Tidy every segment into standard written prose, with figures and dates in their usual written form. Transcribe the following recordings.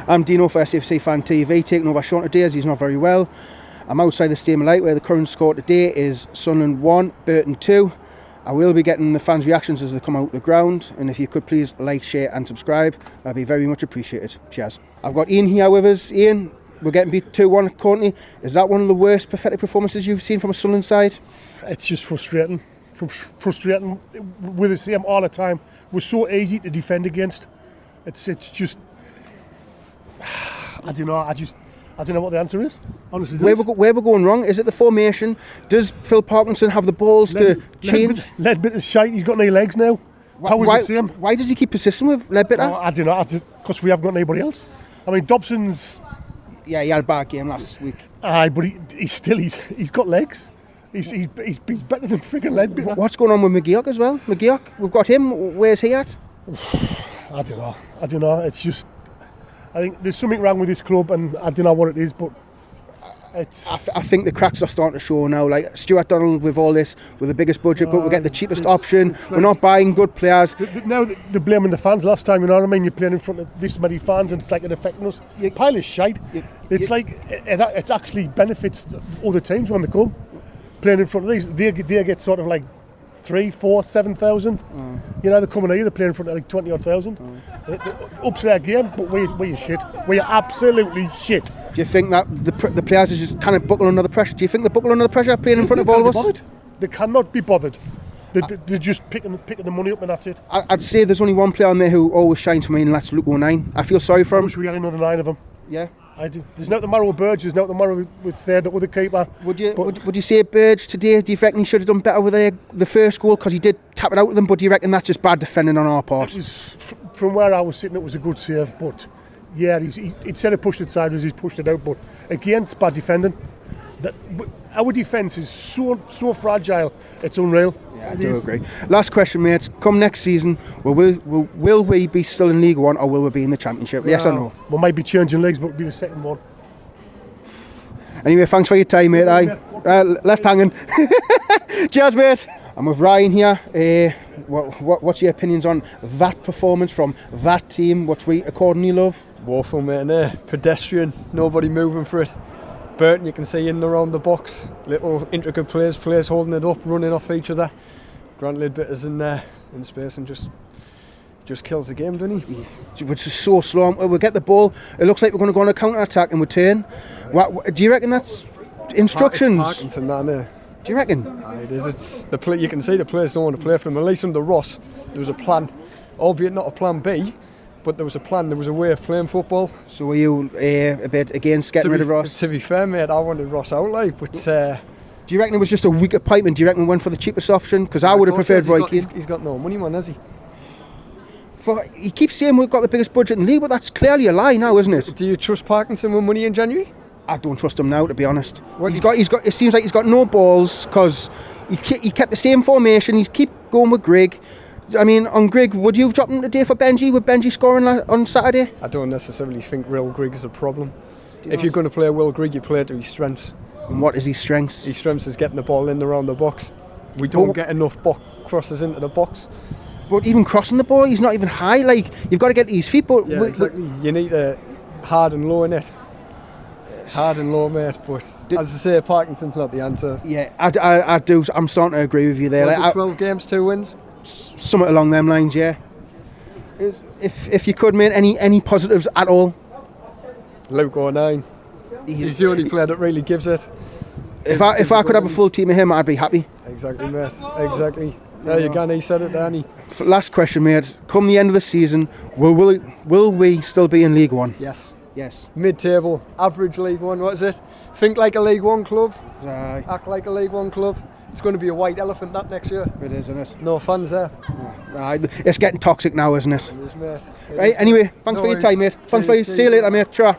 I'm Deano for SAFC Fan TV, taking over Shaun today as he's not very well. I'm outside the Stadium Light where the current score today is Sunderland 1, Burton 2. I will be getting the fans' reactions as they come out the ground, and if you could please like, share and subscribe, that'd be very much appreciated. Cheers. I've got Ian here with us. Ian, we're getting beat 2-1 at Courtney. Is that one of the worst pathetic performances you've seen from a Sunderland side? It's just frustrating. Frustrating with the same all the time. We're so easy to defend against. It's just I don't know what the answer is. Honestly, where we're going wrong? Is it the formation? Does Phil Parkinson have the balls to change? Ledbitter's shite. He's got no legs now. Why does he keep persisting with Ledbitter? I don't know. Because we haven't got anybody else. I mean, Dobson's. Yeah, he had a bad game last week. Aye, but he's got legs. He's better than freaking Ledbitter. What's going on with McGeoch as well? McGeoch, we've got him. Where's he at? I don't know. It's just, I think there's something wrong with this club, and I don't know what it is, but it's. I think the cracks are starting to show now. Like Stuart Donald with all this, with the biggest budget, but we get the cheapest option. We're not buying good players. Now they're blaming the fans. Last time, you know what I mean? You're playing in front of this many fans, and it's like it affecting us. Pile is shite. It's like it actually benefits other teams when they come playing in front of these. They get sort of like 3, 4, 7,000. You know, they're coming here, they're playing in front of like 20 odd thousand. Ups their game, but we're shit. We're absolutely shit. Do you think that the players are just kind of buckling under the pressure? Do you think they buckle under the pressure playing in front of all of us? They cannot be bothered. They're just picking the money up and that's it. I'd say there's only one player on there who always shines for me, and that's Luke O'Nien. I feel sorry for him. I wish we had another 9 of them. Yeah. I do. There's no tomorrow with Burge, there's no tomorrow with the other keeper. Would you say Burge today, do you reckon he should have done better with the first goal, because he did tap it out with them, but do you reckon that's just bad defending on our part? From where I was sitting, it was a good save, but yeah, instead of pushed it sideways, he's pushed it out, but again, it's bad defending. Our defence is so fragile, it's unreal. Yeah, I do agree. Last question, mate. Come next season, will we be still in League One, or will we be in the Championship? Yes or no? We might be changing leagues, but we'll be the second one. Anyway, thanks for your time, mate. Left hanging. Cheers, mate. I'm with Ryan here. What's your opinions on that performance from that team, which we accordingly love? Woeful, mate. Pedestrian, nobody moving for it. Burton, you can see in and around the box, little intricate players holding it up, running off each other. Grant Ledbitter's in space and just kills the game, doesn't he? Yeah. Which is so slow. We get the ball, it looks like we're going to go on a counter-attack and return. Do you reckon that's instructions? Parkinson, do you reckon? It is. It's you can see the players don't want to play for them. At least under Ross, there was a plan, albeit not a plan B. But there was a plan, there was a way of playing football. So were you a bit against getting rid of Ross? To be fair, mate, I wanted Ross out, but... do you reckon it was just a weaker piping? Do you reckon we went for the cheapest option? Because I would have preferred Roy Keane. He's got no money, man, has he? He keeps saying we've got the biggest budget in the league, but that's clearly a lie now, isn't it? Do you trust Parkinson with money in January? I don't trust him now, to be honest. He's got. It seems like he's got no balls, because he kept the same formation. He's keep going with Grigg. I mean, on Grigg, would you have dropped him today for Benji? With Benji scoring on Saturday? I don't necessarily think Will Grigg is a problem. If you're going to play Will Grigg, you play to his strengths. And what is his strengths? His strengths is getting the ball in around the box. We don't get enough crosses into the box. But even crossing the ball, he's not even high. Like, you've got to get to his feet. But yeah, exactly. You need a hard and low in it. Hard and low, mate, but as I say, Parkinson's not the answer. Yeah, I do. I'm starting to agree with you there. Was it 12 games, 2 wins? Something along them lines, yeah. If you could, mate, any positives at all? Luke O'Nien. He's the only player that really gives it. If I could have a full team of him, I'd be happy. Exactly, mate. Exactly. There you go. He said it, Danny. Last question, mate. Come the end of the season, will we still be in League One? Yes. Yes. Mid-table, average League One. What is it? Think like a League One club. Act like a League One club. It's going to be a white elephant that next year. It is, isn't it? No fans there. It's getting toxic now, isn't it? It is, mate. Right, anyway, thanks for your time, mate. Thanks for you. See you later, mate. Sure.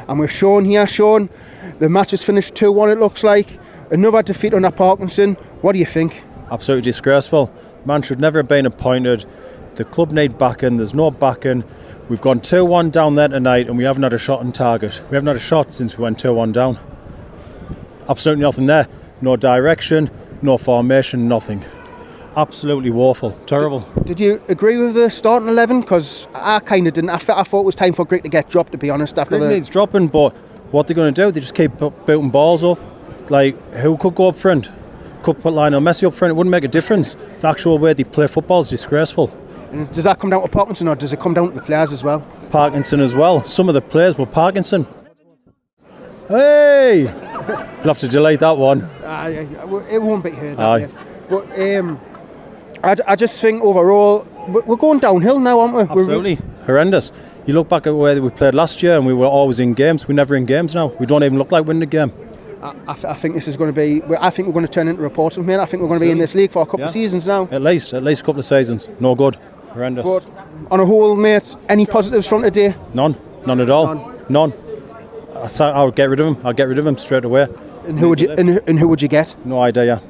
I'm with Shaun here. Shaun, the match has finished 2-1, it looks like. Another defeat under Parkinson. What do you think? Absolutely disgraceful. Man should never have been appointed. The club need backing. There's no backing. We've gone 2-1 down there tonight and we haven't had a shot on target. We haven't had a shot since we went 2-1 down. Absolutely nothing there. No direction, no formation, nothing. absolutely woeful, terrible. Did you agree with the starting 11? Because I kind of didn't. I thought it was time for Greg to get dropped, to be honest. After Greg needs dropping, but what they're going to do, they just keep booting balls up. Like, who could go up front? Could put Lionel Messi up front, it wouldn't make a difference. The actual way they play football is disgraceful. And does that come down to Parkinson, or does it come down to the players as well? Parkinson as well. Some of the players were Parkinson. Hey! You'll have to delete that one. It won't be heard. But I just think overall, we're going downhill now, aren't we? Absolutely. Horrendous. You look back at where we played last year and we were always in games. We're never in games now. We don't even look like winning a game. I think this is going to be. I think we're going to turn into reports of, mate. I think we're going to be in this league for a couple of seasons now. At least a couple of seasons. No good. Horrendous. But on a whole, mate, any positives from today? None at all. None. I'll get rid of him. I'll get rid of him straight away. And who would you get? No idea.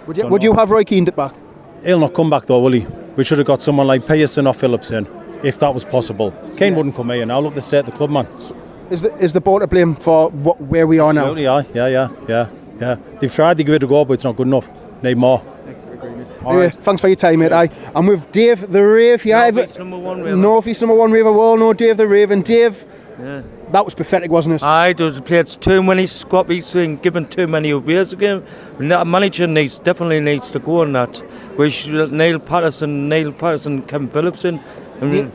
Would you have Roy Keane back? He'll not come back though, will he? We should have got someone like Pearson or Phillips in, if that was possible. Keane wouldn't come here now. Look at the state of the club, man. Is the board to blame for where we are now? Yeah. They've tried to give it a go, but it's not good enough. Need more. Anyway, thanks for your time, mate. I'm with Dave the Rave here. North-East number 1 Raver. North-East number 1 Raver. We all know Dave the Rave. And Dave, that was pathetic, wasn't it? Aye, those players too many scrappies and given too many years again. That manager definitely needs to go on that. We should Neil Patterson, Kevin Phillips in.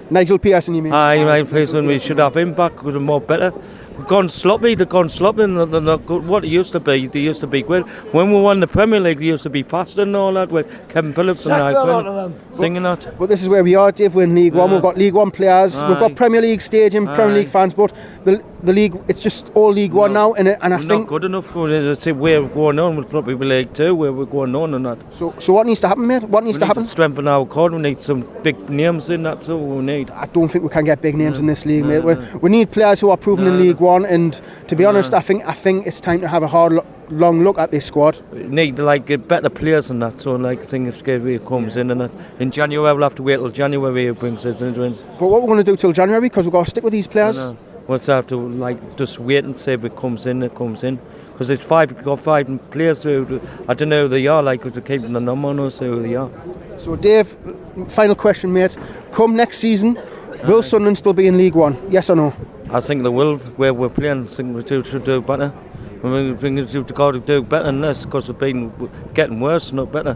Nigel Pearson, you mean? Aye, Nigel Pearson. We should have him back because they're more better. They've gone sloppy. They're not good. What it used to be. They used to be good. When we won the Premier League, they used to be faster and all that with Kevin Phillips and I singing that. But this is where we are, Dave. We're in League One. We've got League One players. We've got Premier League stadium, Premier League fans. But the league, it's just all League One now. And I think not good enough for to say where we're going on. We'll probably be League Two where we're going on and that. So what needs to happen, mate? What needs to happen? To strengthen our cord. We need some big names in. That's all we need. I don't think we can get big names in this league, mate. We need players who are proven in League One. And to be honest, I think it's time to have a hard, long look at this squad. We need better players and that. So things comes in and that. In January we'll have to wait till January it brings us in. But what we're going to do till January, because we've got to stick with these players. We'll have to just wait and see if it comes in. Because there's five players who I don't know who they are. To keep the number on us who they are. So Dave, final question, mate. Come next season, will Sunderland still be in League One? Yes or no? I think they will. Where we're playing, I think we should do better. We've got to do better than this because we've been getting worse, not better.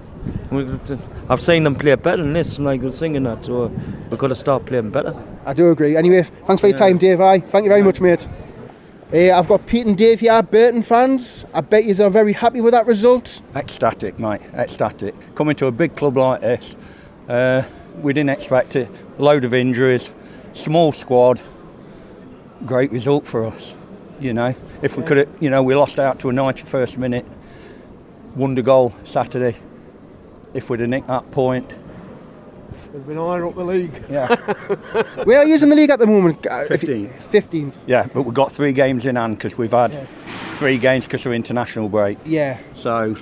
I've seen them play better than this, and they're singing that, so we've got to start playing better. I do agree. Anyway, thanks for your time, Dave. Thank you very much, mate. I've got Pete and Dave here, Burton fans. I bet you are very happy with that result. Ecstatic, mate, ecstatic. Coming to a big club like this, we didn't expect it. A load of injuries, small squad, great result for us. If we could have, we lost out to a 91st minute, wonder goal Saturday. If we'd have nicked that point, we've been higher up the league. Yeah. Where are you in the league at the moment? 15th. Yeah, but we've got 3 games in hand because we've had 3 games because of international break. Yeah. So,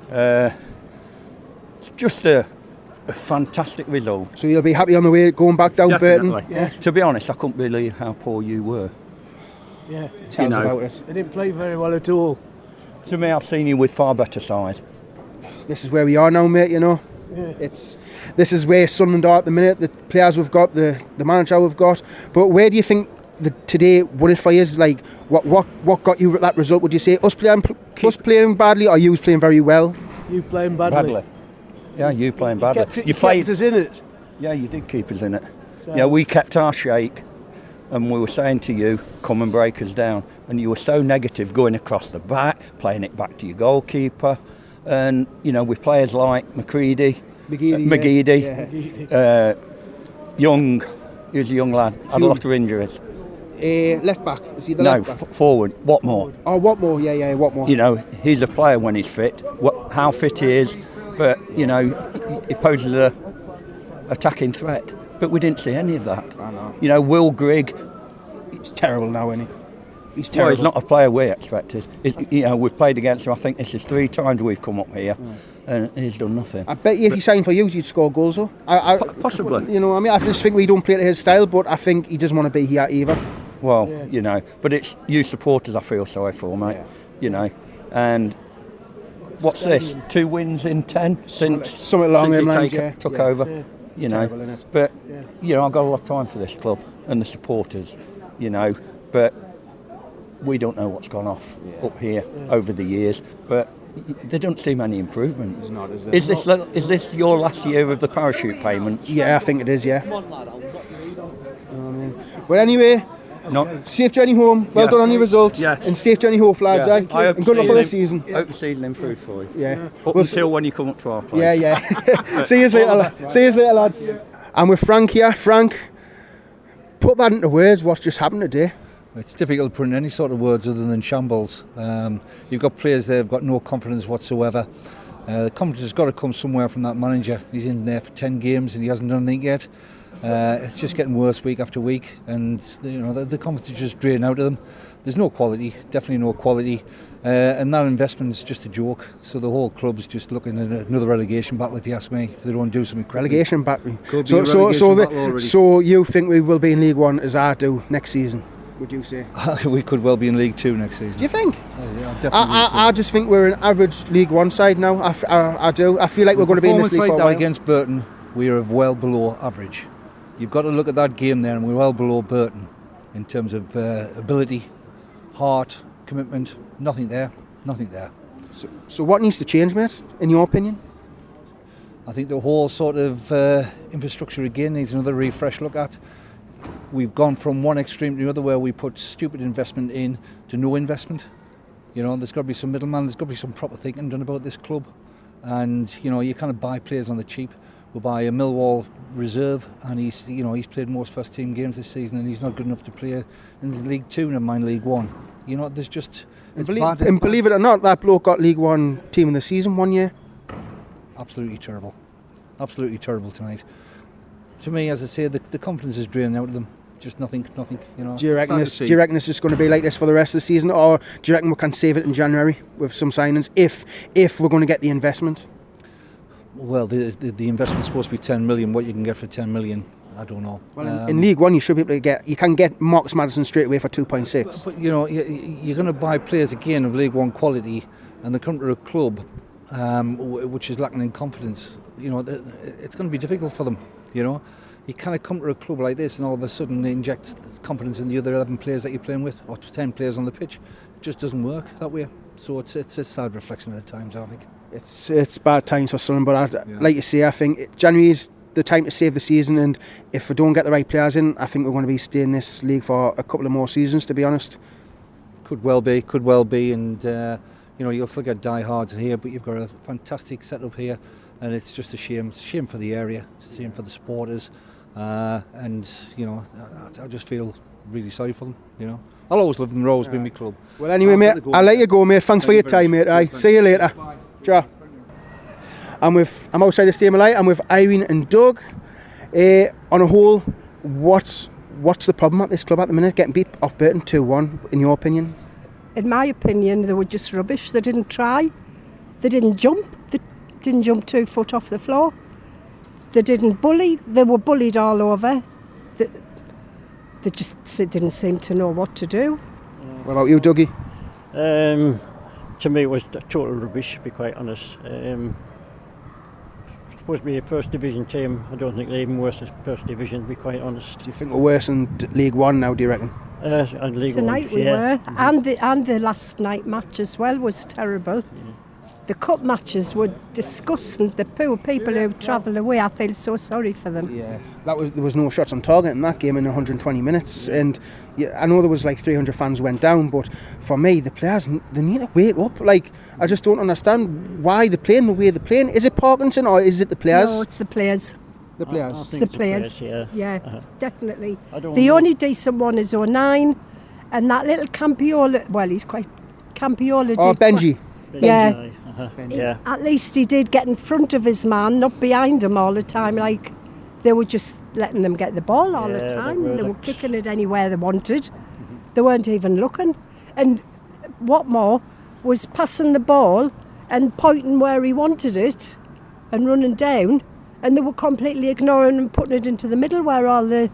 it's just a fantastic result. So you'll be happy on the way going back down, Definitely. Burton? Yeah. To be honest, I couldn't believe how poor you were. Yeah. Tell us about it. They didn't play very well at all. To me, I've seen you with far better side. This is where we are now, mate, Yeah. This is where Sunderland are at the minute, the players we've got, the manager we've got. But where do you think today won it for you? What got you that result? Would you say us playing badly or you playing very well? You playing badly. Yeah, you playing badly. You kept us in it. Yeah, you did keep us in it. So. Yeah, we kept our shake. And we were saying to you, come and break us down. And you were so negative going across the back, playing it back to your goalkeeper. And, with players like McGeady, Young, he was a young lad, had a lot of injuries. Left back, is he the left back? Forward, Watmore. Oh, Watmore, yeah, Watmore. He's a player when he's fit, how fit he is, but, he poses an attacking threat. But we didn't see any of that. I know. Will Grigg. He's terrible now, isn't he? He's terrible. Well, he's not a player we expected. We've played against him. I think this is 3 times we've come up here, and he's done nothing. I bet you if he signed for you, you'd score goals, though. Possibly. I just think we don't play to his style, but I think he doesn't want to be here either. Well, but it's you supporters I feel sorry for, mate. And what's this? 2 wins in 10 since something along since them he lines, took over. You know, terrible, innit? but you know, I've got a lot of time for this club and the supporters. You know, but we don't know what's gone off up here over the years. But there don't seem any improvement. There's not, is there? Is this your last year of the parachute payments? Yeah, I think it is. Yeah. But anyway, safe journey home. Well done on your result. Yeah. And safe journey home, lads. Yeah. Eh? And good luck for the season. Hope the season improves for you. Yeah. Up until when you come up to our place. Yeah. See you later, lads. I'm with Frank here. Frank, put that into words. What just happened today? It's difficult to put in any sort of words other than shambles. You've got players there who've got no confidence whatsoever. The confidence has got to come somewhere from that manager. He's in there for 10 games and he hasn't done anything yet. It's just getting worse week after week, and you know the confidence is just draining out of them. There's no quality, definitely no quality, and that investment is just a joke. So the whole club's just looking at another relegation battle, if you ask me, if they don't do something quickly. Relegation battle. Could be a relegation battle already. So you think we will be in League One as I do next season? Would you say? We could well be in League Two next season. Do you think? Yeah, I just think we're an average League One side now. I do. I feel like we're going to be in this league like for a that while. against Burton, we are well below average. You've got to look at that game there, and we're well below Burton in terms of ability, heart, commitment. Nothing there. So what needs to change, mate, in your opinion? I think the whole sort of infrastructure again needs another refresh look at. We've gone from one extreme to the other where we put stupid investment in to no investment. You know, there's got to be some middleman, there's got to be some proper thinking done about this club. And, you know, you kind of buy players on the cheap. We'll buy a Millwall reserve, and he's played most first team games this season, and he's not good enough to play in League Two, never mind League One. You know, there's just... Believe it or not, that bloke got League One team of the season one year. Absolutely terrible tonight. To me, as I say, the confidence is draining out of them. Just nothing, you know. Do you reckon it's just going to be like this for the rest of the season, or do you reckon we can save it in January with some signings if we're going to get the investment? Well, the investment's supposed to be 10 million. What you can get for 10 million, I don't know. Well, in League One, you should be able to you can get Marcus Maddison straight away for 2.6. But you know, you're going to buy players again of League One quality, and they come to a club which is lacking in confidence. You know, it's going to be difficult for them. You know, you kind of come to a club like this and all of a sudden inject confidence in the other 11 players that you're playing with, or 10 players on the pitch. It just doesn't work that way. So it's a sad reflection of the times, I think. It's bad times for Sunderland, but like you say, I think January is the time to save the season, and if we don't get the right players in, I think we're going to be staying in this league for a couple of more seasons, to be honest. Could well be, and you know, you'll still get diehards here, but you've got a fantastic setup here, and it's just a shame. It's a shame for the area, it's a shame for the supporters, and you know, I just feel really sorry for them. You know, I'll always love them. They'll always be my club. Well, anyway, mate, I'll let you go, mate. Thanks for your time, mate. Aye, see you later. Ciao. I'm outside the stadium light. I'm with Irene and Doug. On a whole, what's the problem at this club at the minute? Getting beat off Burton 2-1, in your opinion? In my opinion, they were just rubbish. They didn't try. They didn't jump. They didn't jump 2 foot off the floor. They didn't bully. They were bullied all over. They just didn't seem to know what to do. What about you, Dougie? To me, it was total rubbish, to be quite honest. Supposed to be a first division team. I don't think they're even worse than first division, to be quite honest. Do you think we're worse than League One now, do you reckon? Tonight we were, and the last night match as well was terrible. Yeah. The cup matches were disgusting. The poor people who travelled away, I feel so sorry for them. Yeah, there was no shots on target in that game in 120 minutes, and I know there was like 300 fans went down, but for me, the players, they need to wake up. Like, I just don't understand why they're playing the way they're playing. Is it Parkinson or is it the players? No, it's the players. The players. It's the players. Yeah, definitely. The only decent one is 09, and that little Campiola. Well, he's quite Campiola. Oh, Benji. Yeah. Yeah. At least he did get in front of his man, not behind him all the time. Like, they were just letting them get the ball all the time. They were kicking it anywhere they wanted. Mm-hmm. They weren't even looking. And what more was passing the ball and pointing where he wanted it and running down. And they were completely ignoring and putting it into the middle where all the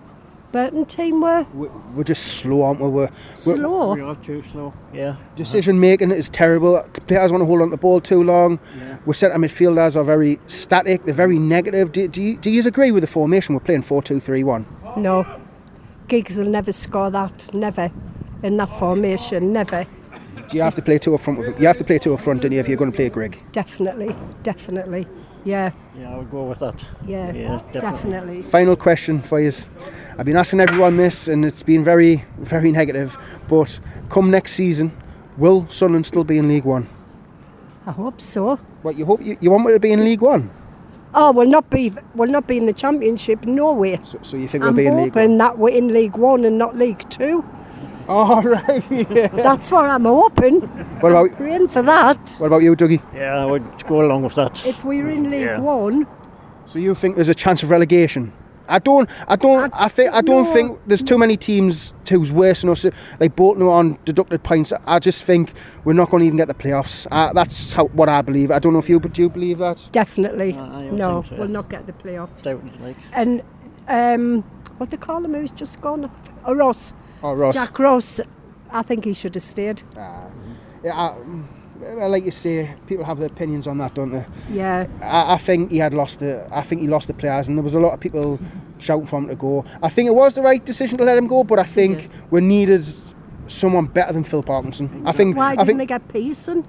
Burton team were. We're just slow, aren't we? Slow. We are too slow, yeah. Decision making is terrible. Players want to hold on to the ball too long. Yeah. We're centre midfielders are very static. They're very negative. Do you agree with the formation? We're playing 4-2-3-1. No. Giggs will never score that. Never. In that formation. Never. Do you have to play two up front? You have to play two up front, don't you, if you're going to play Greg? Definitely. Yeah. Yeah, I would go with that. Yeah, definitely. Final question for you. I've been asking everyone this, and it's been very, very negative. But come next season, will Sunderland still be in League One? I hope so. What you hope? You want me to be in League One? Oh, we'll not be in the Championship. No way. So you think we'll be in League One? I'm hoping that we're in League One and not League Two. All right. Yeah. That's what I'm hoping. What about praying for that? What about you, Dougie? Yeah, I would go along with that. If we're in League One. So you think there's a chance of relegation? I don't think there's too many teams who's worse than us. Like Bolton are on deducted points. I just think we're not going to even get the playoffs. That's what I believe. I don't know if do you believe that? Definitely. No, we'll not get the playoffs. Definitely. And what they call him who's just gone? Ross. Oh, Ross. Jack Ross. I think he should have stayed. Like you say, people have their opinions on that, don't they? Yeah. I think he lost the players, and there was a lot of people shouting for him to go. I think it was the right decision to let him go, but I think we needed someone better than Phil Parkinson. Why didn't they get Pearson?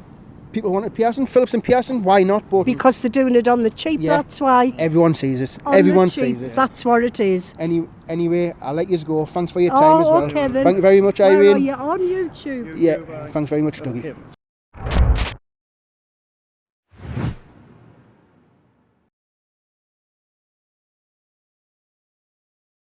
People wanted Pearson, Phillips and Pearson. Why not? But because they're doing it on the cheap. Yeah. That's why. Everyone sees it. Everyone sees it. That's what it is. Anyway, I'll let you go. Thanks for your time as well. Okay then. Thank you very much, Irene. Where are you on YouTube? Yeah. Thanks very much, Dougie.